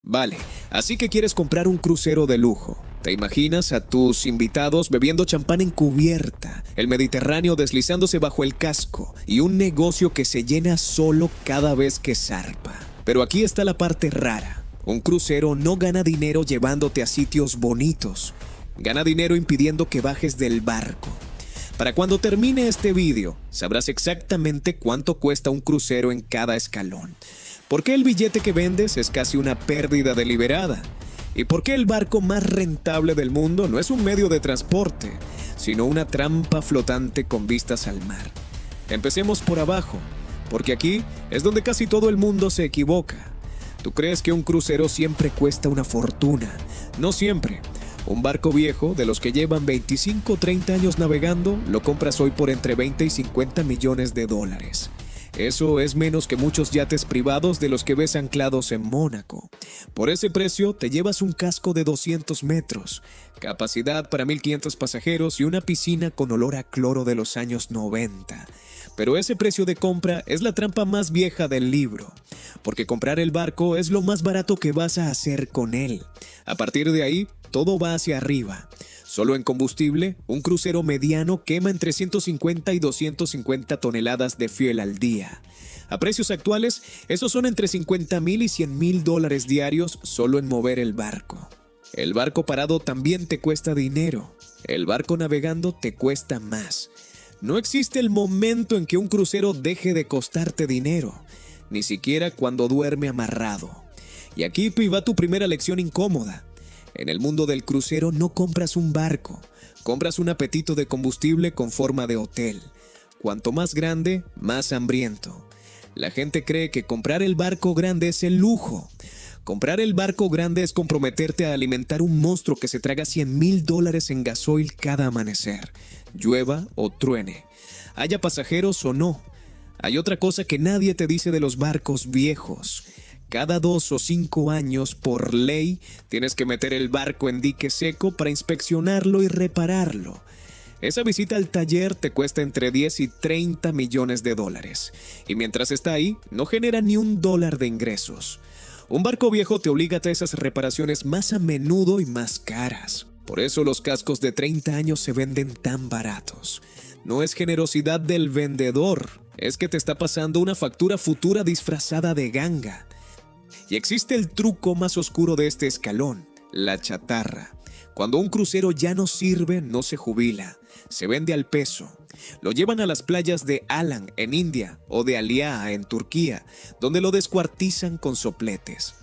Vale, así que quieres comprar un crucero de lujo. ¿Te imaginas a tus invitados bebiendo champán en cubierta, el Mediterráneo deslizándose bajo el casco y un negocio que se llena solo cada vez que zarpa? Pero aquí está la parte rara. Un crucero no gana dinero llevándote a sitios bonitos. Gana dinero impidiendo que bajes del barco. Para cuando termine este vídeo, sabrás exactamente cuánto cuesta un crucero en cada escalón. ¿Por qué el billete que vendes es casi una pérdida deliberada? ¿Y por qué el barco más rentable del mundo no es un medio de transporte, sino una trampa flotante con vistas al mar? Empecemos por abajo, porque aquí es donde casi todo el mundo se equivoca. ¿Tú crees que un crucero siempre cuesta una fortuna? No siempre. Un barco viejo, de los que llevan 25 o 30 años navegando, lo compras hoy por entre 20 y 50 millones de dólares. Eso es menos que muchos yates privados de los que ves anclados en Mónaco. Por ese precio te llevas un casco de 200 metros, capacidad para 1,500 pasajeros y una piscina con olor a cloro de los años 90. Pero ese precio de compra es la trampa más vieja del libro, porque comprar el barco es lo más barato que vas a hacer con él. A partir de ahí, todo va hacia arriba. Solo en combustible, un crucero mediano quema entre 150 y 250 toneladas de fuel al día. A precios actuales, esos son entre 50,000 y 100,000 dólares diarios solo en mover el barco. El barco parado también te cuesta dinero. El barco navegando te cuesta más. No existe el momento en que un crucero deje de costarte dinero, ni siquiera cuando duerme amarrado. Y aquí va tu primera lección incómoda. En el mundo del crucero no compras un barco, compras un apetito de combustible con forma de hotel. Cuanto más grande, más hambriento. La gente cree que comprar el barco grande es el lujo. Comprar el barco grande es comprometerte a alimentar un monstruo que se traga 100,000 dólares en gasoil cada amanecer, llueva o truene, haya pasajeros o no. Hay otra cosa que nadie te dice de los barcos viejos. Cada 2 o 5 años, por ley, tienes que meter el barco en dique seco para inspeccionarlo y repararlo. Esa visita al taller te cuesta entre 10 y 30 millones de dólares. Y mientras está ahí, no genera ni $1 de ingresos. Un barco viejo te obliga a esas reparaciones más a menudo y más caras. Por eso los cascos de 30 años se venden tan baratos. No es generosidad del vendedor, es que te está pasando una factura futura disfrazada de ganga. Y existe el truco más oscuro de este escalón, la chatarra. Cuando un crucero ya no sirve, no se jubila, se vende al peso. Lo llevan a las playas de Alan en India o de Aliağa en Turquía, donde lo descuartizan con sopletes.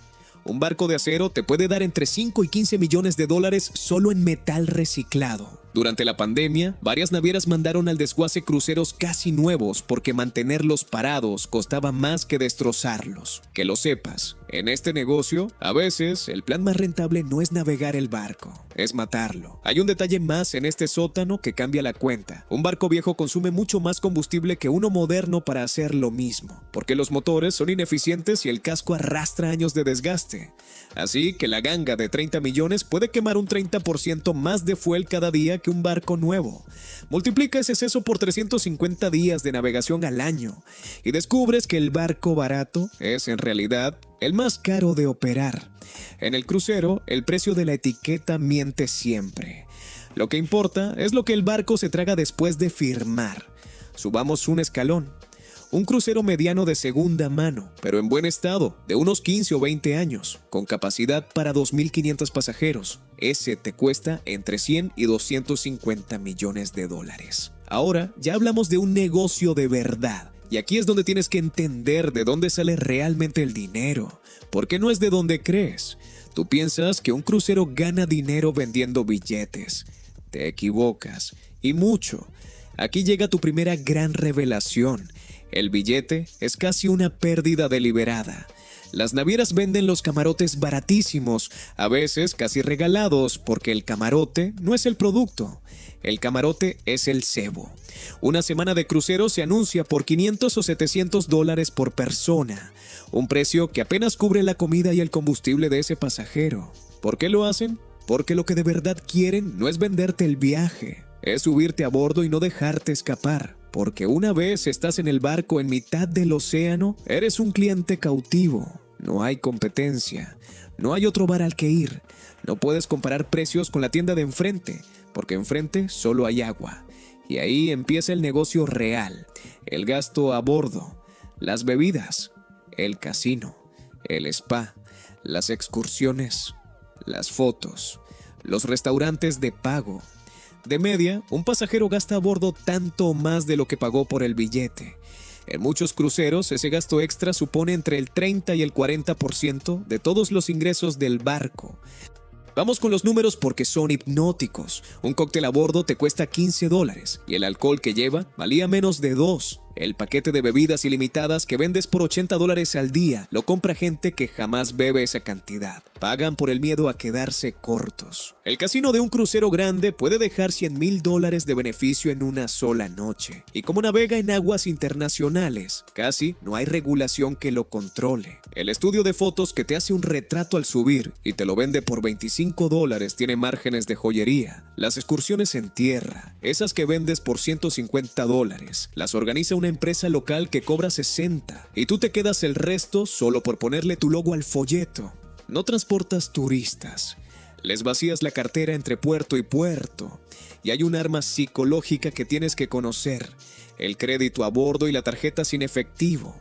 Un barco de acero te puede dar entre 5 y 15 millones de dólares solo en metal reciclado. Durante la pandemia, varias navieras mandaron al desguace cruceros casi nuevos porque mantenerlos parados costaba más que destrozarlos. Que lo sepas, en este negocio, a veces el plan más rentable no es navegar el barco, es matarlo. Hay un detalle más en este sótano que cambia la cuenta. Un barco viejo consume mucho más combustible que uno moderno para hacer lo mismo, porque los motores son ineficientes y el casco arrastra años de desgaste. Así que la ganga de 30 millones puede quemar un 30% más de fuel cada día que un barco nuevo. Multiplica ese exceso por 350 días de navegación al año y descubres que el barco barato es en realidad el más caro de operar. En el crucero, el precio de la etiqueta miente siempre. Lo que importa es lo que el barco se traga después de firmar. Subamos un escalón. Un crucero mediano de segunda mano, pero en buen estado, de unos 15 o 20 años, con capacidad para 2,500 pasajeros. Ese te cuesta entre 100 y 250 millones de dólares. Ahora ya hablamos de un negocio de verdad. Y aquí es donde tienes que entender de dónde sale realmente el dinero, porque no es de donde crees. Tú piensas que un crucero gana dinero vendiendo billetes. Te equivocas, y mucho. Aquí llega tu primera gran revelación. El billete es casi una pérdida deliberada. Las navieras venden los camarotes baratísimos, a veces casi regalados, porque el camarote no es el producto. El camarote es el cebo. Una semana de crucero se anuncia por 500 o 700 dólares por persona, un precio que apenas cubre la comida y el combustible de ese pasajero. ¿Por qué lo hacen? Porque lo que de verdad quieren no es venderte el viaje, es subirte a bordo y no dejarte escapar. Porque una vez estás en el barco en mitad del océano, eres un cliente cautivo. No hay competencia, no hay otro bar al que ir, no puedes comparar precios con la tienda de enfrente, porque enfrente solo hay agua. Y ahí empieza el negocio real, el gasto a bordo, las bebidas, el casino, el spa, las excursiones, las fotos, los restaurantes de pago. De media, un pasajero gasta a bordo tanto o más de lo que pagó por el billete. En muchos cruceros, ese gasto extra supone entre el 30 y el 40% de todos los ingresos del barco. Vamos con los números porque son hipnóticos. Un cóctel a bordo te cuesta $15 y el alcohol que lleva valía menos de $2. El paquete de bebidas ilimitadas que vendes por $80 al día lo compra gente que jamás bebe esa cantidad. Pagan por el miedo a quedarse cortos. El casino de un crucero grande puede dejar $100,000 de beneficio en una sola noche. Y como navega en aguas internacionales, casi no hay regulación que lo controle. El estudio de fotos que te hace un retrato al subir y te lo vende por $25 tiene márgenes de joyería. Las excursiones en tierra, esas que vendes por $150, las organiza una empresa local que cobra $60 y tú te quedas el resto solo por ponerle tu logo al folleto. No transportas turistas, les vacías la cartera entre puerto y puerto y hay un arma psicológica que tienes que conocer, el crédito a bordo y la tarjeta sin efectivo.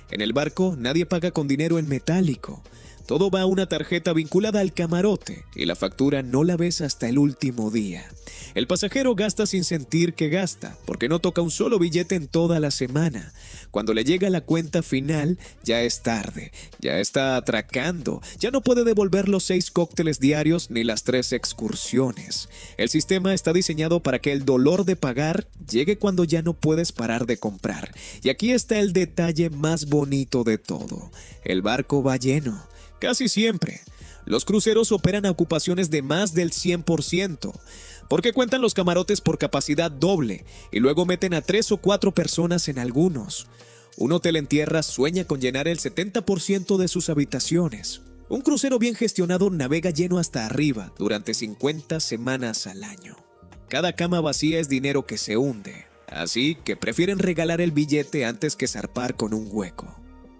En el barco nadie paga con dinero en metálico. Todo va a una tarjeta vinculada al camarote y la factura no la ves hasta el último día. El pasajero gasta sin sentir que gasta, porque no toca un solo billete en toda la semana. Cuando le llega la cuenta final, ya es tarde, ya está atracando, ya no puede devolver los 6 cócteles diarios ni las 3 excursiones. El sistema está diseñado para que el dolor de pagar llegue cuando ya no puedes parar de comprar. Y aquí está el detalle más bonito de todo. El barco va lleno. Casi siempre. Los cruceros operan a ocupaciones de más del 100%, porque cuentan los camarotes por capacidad doble y luego meten a 3 o 4 personas en algunos. Un hotel en tierra sueña con llenar el 70% de sus habitaciones. Un crucero bien gestionado navega lleno hasta arriba durante 50 semanas al año. Cada cama vacía es dinero que se hunde, así que prefieren regalar el billete antes que zarpar con un hueco.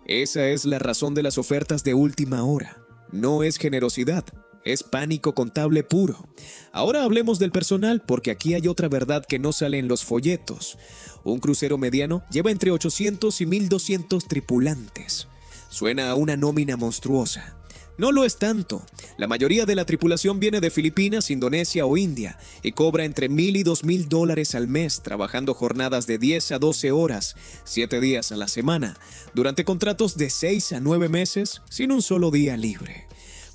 Esa es la razón de las ofertas de última hora. No es generosidad, es pánico contable puro. Ahora hablemos del personal, porque aquí hay otra verdad que no sale en los folletos. Un crucero mediano lleva entre 800 y 1,200 tripulantes. Suena a una nómina monstruosa. No lo es tanto. La mayoría de la tripulación viene de Filipinas, Indonesia o India y cobra entre $1,000 y $2,000 al mes, trabajando jornadas de 10 a 12 horas, 7 días a la semana, durante contratos de 6 a 9 meses, sin un solo día libre.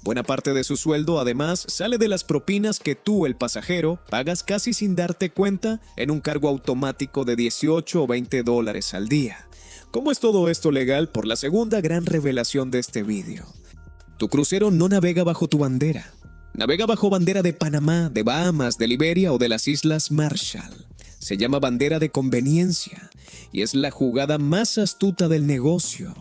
Buena parte de su sueldo, además, sale de las propinas que tú, el pasajero, pagas casi sin darte cuenta en un cargo automático de $18 o $20 al día. ¿Cómo es todo esto legal? Por la segunda gran revelación de este vídeo. Tu crucero no navega bajo tu bandera. Navega bajo bandera de Panamá, de Bahamas, de Liberia o de las Islas Marshall. Se llama bandera de conveniencia y es la jugada más astuta del negocio.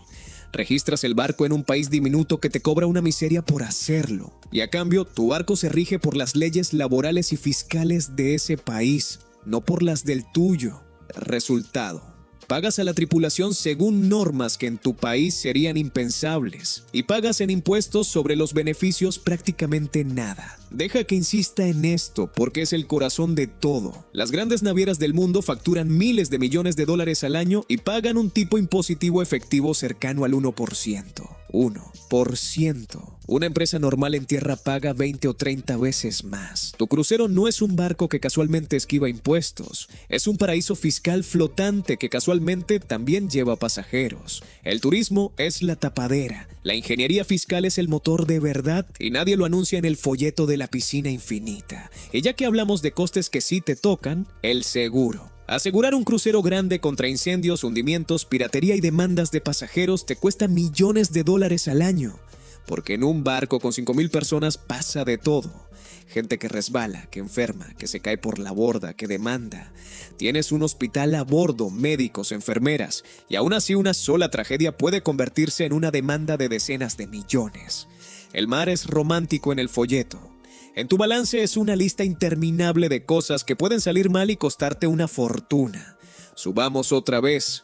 Registras el barco en un país diminuto que te cobra una miseria por hacerlo. Y a cambio, tu barco se rige por las leyes laborales y fiscales de ese país, no por las del tuyo. Resultado: pagas a la tripulación según normas que en tu país serían impensables y pagas en impuestos sobre los beneficios prácticamente nada. Deja que insista en esto porque es el corazón de todo. Las grandes navieras del mundo facturan miles de millones de dólares al año y pagan un tipo impositivo efectivo cercano al 1%. 1%. Una empresa normal en tierra paga 20 o 30 veces más. Tu crucero no es un barco que casualmente esquiva impuestos. Es un paraíso fiscal flotante que casualmente también lleva pasajeros. El turismo es la tapadera. La ingeniería fiscal es el motor de verdad y nadie lo anuncia en el folleto de la piscina infinita. Y ya que hablamos de costes que sí te tocan, el seguro. Asegurar un crucero grande contra incendios, hundimientos, piratería y demandas de pasajeros te cuesta millones de dólares al año. Porque en un barco con 5,000 personas pasa de todo. Gente que resbala, que enferma, que se cae por la borda, que demanda. Tienes un hospital a bordo, médicos, enfermeras, y aún así una sola tragedia puede convertirse en una demanda de decenas de millones. El mar es romántico en el folleto. En tu balance es una lista interminable de cosas que pueden salir mal y costarte una fortuna. Subamos otra vez.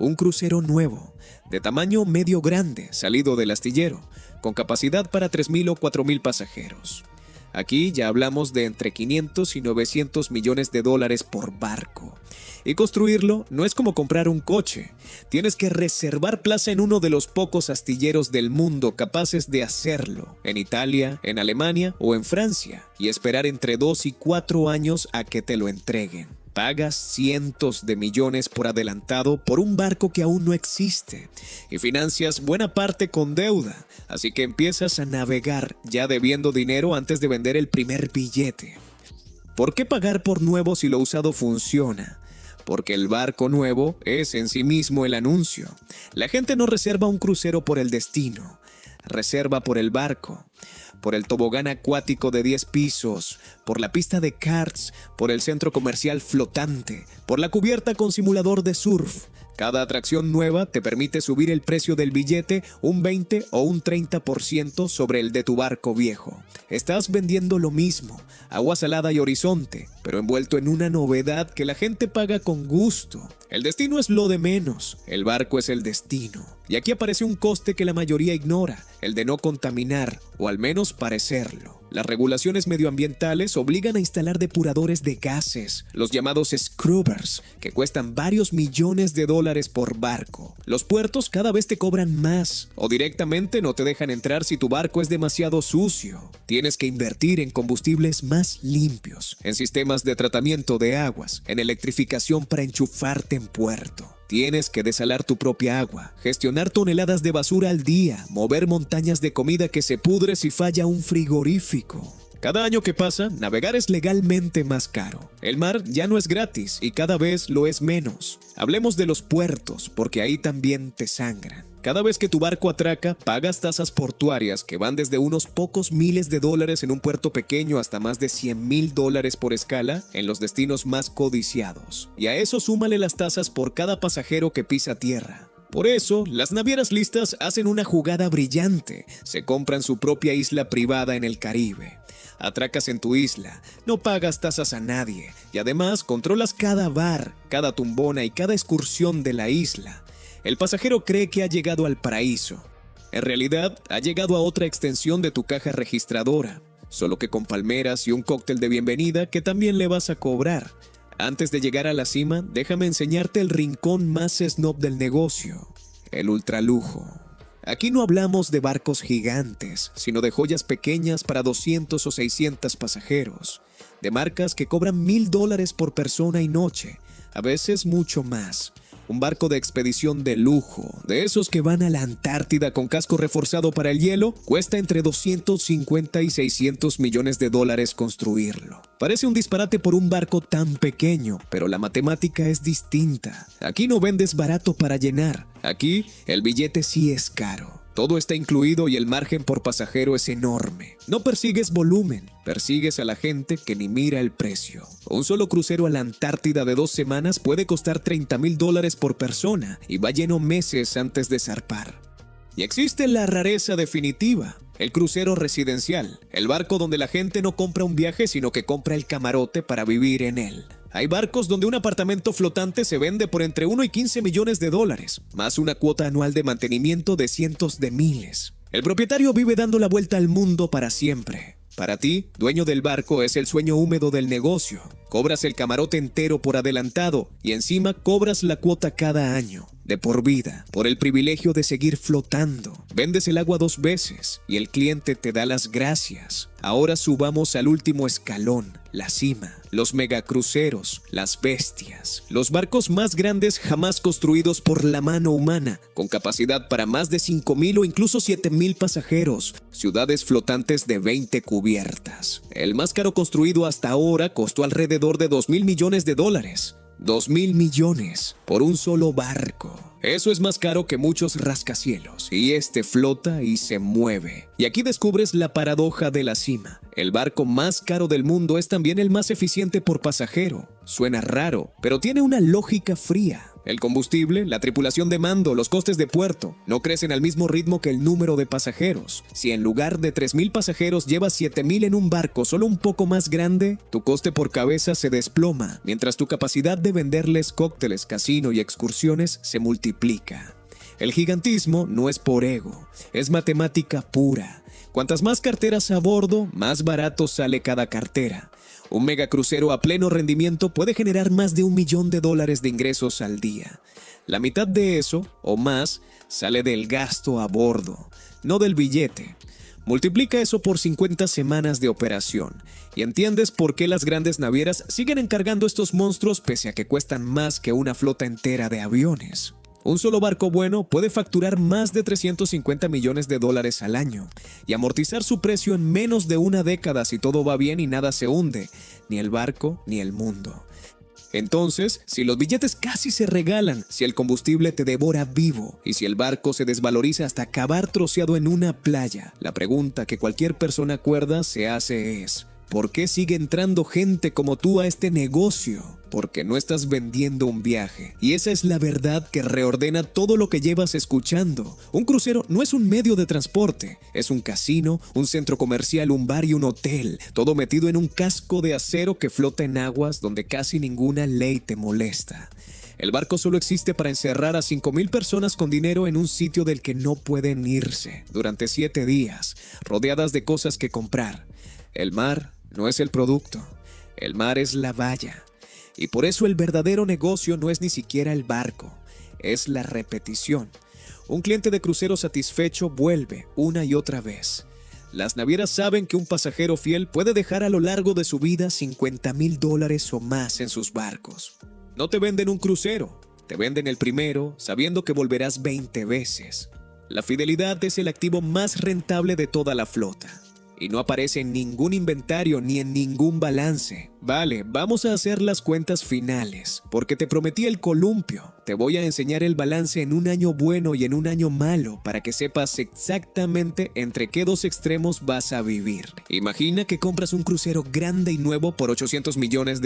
un crucero nuevo, de tamaño medio grande, salido del astillero, con capacidad para 3.000 o 4.000 pasajeros. Aquí ya hablamos de entre 500 y 900 millones de dólares por barco. Y construirlo no es como comprar un coche. Tienes que reservar plaza en uno de los pocos astilleros del mundo capaces de hacerlo, en Italia, en Alemania o en Francia, y esperar entre 2 y 4 años a que te lo entreguen. Pagas cientos de millones por adelantado por un barco que aún no existe y financias buena parte con deuda, así que empiezas a navegar ya debiendo dinero antes de vender el primer billete. ¿Por qué pagar por nuevo si lo usado funciona? Porque el barco nuevo es en sí mismo el anuncio. La gente no reserva un crucero por el destino, reserva por el barco, por el tobogán acuático de 10 pisos, por la pista de karts, por el centro comercial flotante, por la cubierta con simulador de surf. Cada atracción nueva te permite subir el precio del billete un 20 o un 30% sobre el de tu barco viejo. Estás vendiendo lo mismo, agua salada y horizonte, pero envuelto en una novedad que la gente paga con gusto. El destino es lo de menos, el barco es el destino. Y aquí aparece un coste que la mayoría ignora, el de no contaminar, o al menos parecerlo. Las regulaciones medioambientales obligan a instalar depuradores de gases, los llamados scrubbers, que cuestan varios millones de dólares por barco. Los puertos cada vez te cobran más, o directamente no te dejan entrar si tu barco es demasiado sucio. Tienes que invertir en combustibles más limpios, en sistemas de tratamiento de aguas, en electrificación para enchufarte en puerto. Tienes que desalar tu propia agua, gestionar toneladas de basura al día, mover montañas de comida que se pudre si falla un frigorífico. Cada año que pasa, navegar es legalmente más caro. El mar ya no es gratis y cada vez lo es menos. Hablemos de los puertos, porque ahí también te sangran. Cada vez que tu barco atraca, pagas tasas portuarias que van desde unos pocos miles de dólares en un puerto pequeño hasta más de $100,000 por escala en los destinos más codiciados. Y a eso súmale las tasas por cada pasajero que pisa tierra. Por eso, las navieras listas hacen una jugada brillante. Se compran su propia isla privada en el Caribe. Atracas en tu isla, no pagas tasas a nadie y además controlas cada bar, cada tumbona y cada excursión de la isla. El pasajero cree que ha llegado al paraíso. En realidad, ha llegado a otra extensión de tu caja registradora, solo que con palmeras y un cóctel de bienvenida que también le vas a cobrar. Antes de llegar a la cima, déjame enseñarte el rincón más snob del negocio, el ultralujo. Aquí no hablamos de barcos gigantes, sino de joyas pequeñas para 200 o 600 pasajeros, de marcas que cobran $1,000 por persona y noche, a veces mucho más. Un barco de expedición de lujo, de esos que van a la Antártida con casco reforzado para el hielo, cuesta entre 250 y 600 millones de dólares construirlo. Parece un disparate por un barco tan pequeño, pero la matemática es distinta. Aquí no vendes barato para llenar. Aquí, el billete sí es caro. Todo está incluido y el margen por pasajero es enorme. No persigues volumen, persigues a la gente que ni mira el precio. Un solo crucero a la Antártida de 2 semanas puede costar $30,000 por persona y va lleno meses antes de zarpar. Y existe la rareza definitiva, el crucero residencial, el barco donde la gente no compra un viaje sino que compra el camarote para vivir en él. Hay barcos donde un apartamento flotante se vende por entre 1 y 15 millones de dólares, más una cuota anual de mantenimiento de cientos de miles. El propietario vive dando la vuelta al mundo para siempre. Para ti, dueño del barco, es el sueño húmedo del negocio. Cobras el camarote entero por adelantado y encima cobras la cuota cada año, de por vida, por el privilegio de seguir flotando. Vendes el agua 2 veces y el cliente te da las gracias. Ahora subamos al último escalón, la cima, los megacruceros, las bestias, los barcos más grandes jamás construidos por la mano humana, con capacidad para más de 5,000 o incluso 7,000 pasajeros, ciudades flotantes de 20 cubiertas. El más caro construido hasta ahora costó alrededor de $2,000 millones. $2,000 millones por un solo barco. Eso es más caro que muchos rascacielos, y este flota y se mueve. Y aquí descubres la paradoja de la cima. El barco más caro del mundo es también el más eficiente por pasajero. Suena raro, pero tiene una lógica fría. El combustible, la tripulación de mando, los costes de puerto, no crecen al mismo ritmo que el número de pasajeros. Si en lugar de 3,000 pasajeros llevas 7,000 en un barco solo un poco más grande, tu coste por cabeza se desploma, mientras tu capacidad de venderles cócteles, casino y excursiones se multiplica. El gigantismo no es por ego, es matemática pura. Cuantas más carteras a bordo, más barato sale cada cartera. Un megacrucero a pleno rendimiento puede generar más de $1 millón de ingresos al día. La mitad de eso, o más, sale del gasto a bordo, no del billete. Multiplica eso por 50 semanas de operación y entiendes por qué las grandes navieras siguen encargando estos monstruos pese a que cuestan más que una flota entera de aviones. Un solo barco bueno puede facturar más de $350 millones al año y amortizar su precio en menos de una década si todo va bien y nada se hunde, ni el barco ni el mundo. Entonces, si los billetes casi se regalan, si el combustible te devora vivo y si el barco se desvaloriza hasta acabar troceado en una playa, la pregunta que cualquier persona cuerda se hace es: ¿por qué sigue entrando gente como tú a este negocio? Porque no estás vendiendo un viaje. Y esa es la verdad que reordena todo lo que llevas escuchando. Un crucero no es un medio de transporte. Es un casino, un centro comercial, un bar y un hotel. Todo metido en un casco de acero que flota en aguas donde casi ninguna ley te molesta. El barco solo existe para encerrar a 5,000 personas con dinero en un sitio del que no pueden irse durante 7 días, rodeadas de cosas que comprar. El mar no es el producto. El mar es la valla. Y por eso el verdadero negocio no es ni siquiera el barco, es la repetición. Un cliente de crucero satisfecho vuelve una y otra vez. Las navieras saben que un pasajero fiel puede dejar a lo largo de su vida $50,000 o más en sus barcos. No te venden un crucero, te venden el primero sabiendo que volverás 20 veces. La fidelidad es el activo más rentable de toda la flota. Y no aparece en ningún inventario ni en ningún balance. Vale, vamos a hacer las cuentas finales, porque te prometí el columpio. Te voy a enseñar el balance en un año bueno y en un año malo, para que sepas exactamente entre qué dos extremos vas a vivir. Imagina que compras un crucero grande y nuevo por $800 millones.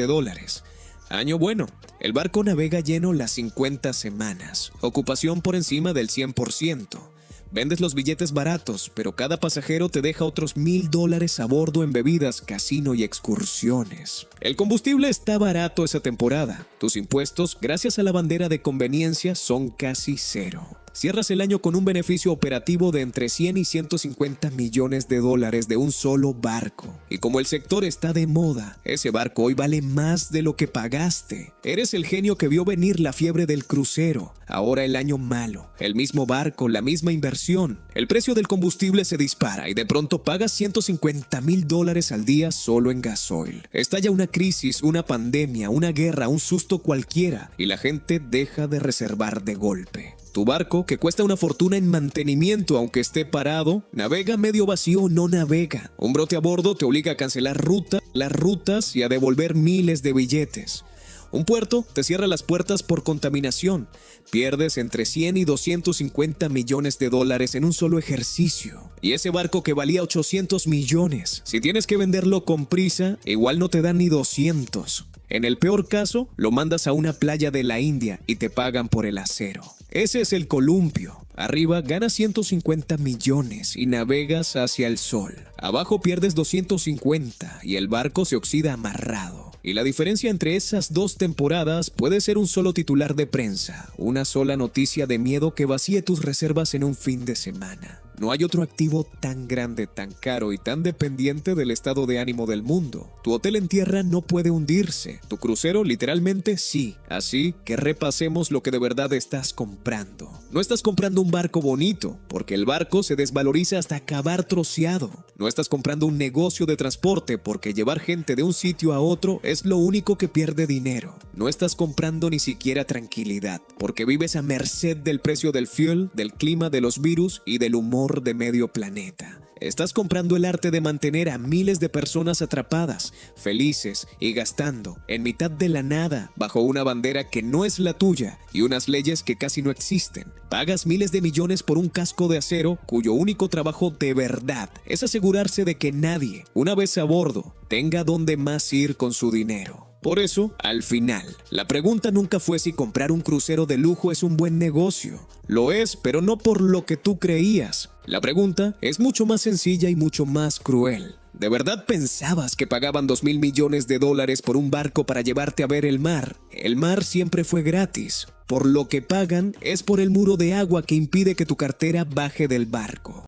Año bueno, el barco navega lleno las 50 semanas, ocupación por encima del 100%. Vendes los billetes baratos, pero cada pasajero te deja otros $1,000 a bordo en bebidas, casino y excursiones. El combustible está barato esa temporada. Tus impuestos, gracias a la bandera de conveniencia, son casi cero. Cierras el año con un beneficio operativo de entre 100 y 150 millones de dólares de un solo barco. Y como el sector está de moda, ese barco hoy vale más de lo que pagaste. Eres el genio que vio venir la fiebre del crucero. Ahora el año malo, el mismo barco, la misma inversión. El precio del combustible se dispara y de pronto pagas $150,000 al día solo en gasoil. Estalla una crisis, una pandemia, una guerra, un susto cualquiera y la gente deja de reservar de golpe. Tu barco, que cuesta una fortuna en mantenimiento aunque esté parado, navega medio vacío o no navega. Un brote a bordo te obliga a cancelar las rutas y a devolver miles de billetes. Un puerto te cierra las puertas por contaminación. Pierdes entre 100 y 250 millones de dólares en un solo ejercicio. Y ese barco que valía 800 millones, si tienes que venderlo con prisa, igual no te dan ni 200. En el peor caso, lo mandas a una playa de la India y te pagan por el acero. Ese es el columpio. Arriba ganas 150 millones y navegas hacia el sol. Abajo pierdes 250 y el barco se oxida amarrado. Y la diferencia entre esas dos temporadas puede ser un solo titular de prensa, una sola noticia de miedo que vacíe tus reservas en un fin de semana. No hay otro activo tan grande, tan caro y tan dependiente del estado de ánimo del mundo. Tu hotel en tierra no puede hundirse. Tu crucero literalmente sí. Así que repasemos lo que de verdad estás comprando. No estás comprando un barco bonito, porque el barco se desvaloriza hasta acabar troceado. No estás comprando un negocio de transporte, porque llevar gente de un sitio a otro es lo único que pierde dinero. No estás comprando ni siquiera tranquilidad, porque vives a merced del precio del fuel, del clima, de los virus y del humor de medio planeta. Estás comprando el arte de mantener a miles de personas atrapadas, felices y gastando en mitad de la nada, bajo una bandera que no es la tuya y unas leyes que casi no existen. Pagas miles de millones por un casco de acero cuyo único trabajo de verdad es asegurarse de que nadie, una vez a bordo, tenga dónde más ir con su dinero. Por eso, al final, la pregunta nunca fue si comprar un crucero de lujo es un buen negocio. Lo es, pero no por lo que tú creías. La pregunta es mucho más sencilla y mucho más cruel. ¿De verdad pensabas que pagaban $2,000 millones por un barco para llevarte a ver el mar? El mar siempre fue gratis. Por lo que pagan es por el muro de agua que impide que tu cartera baje del barco.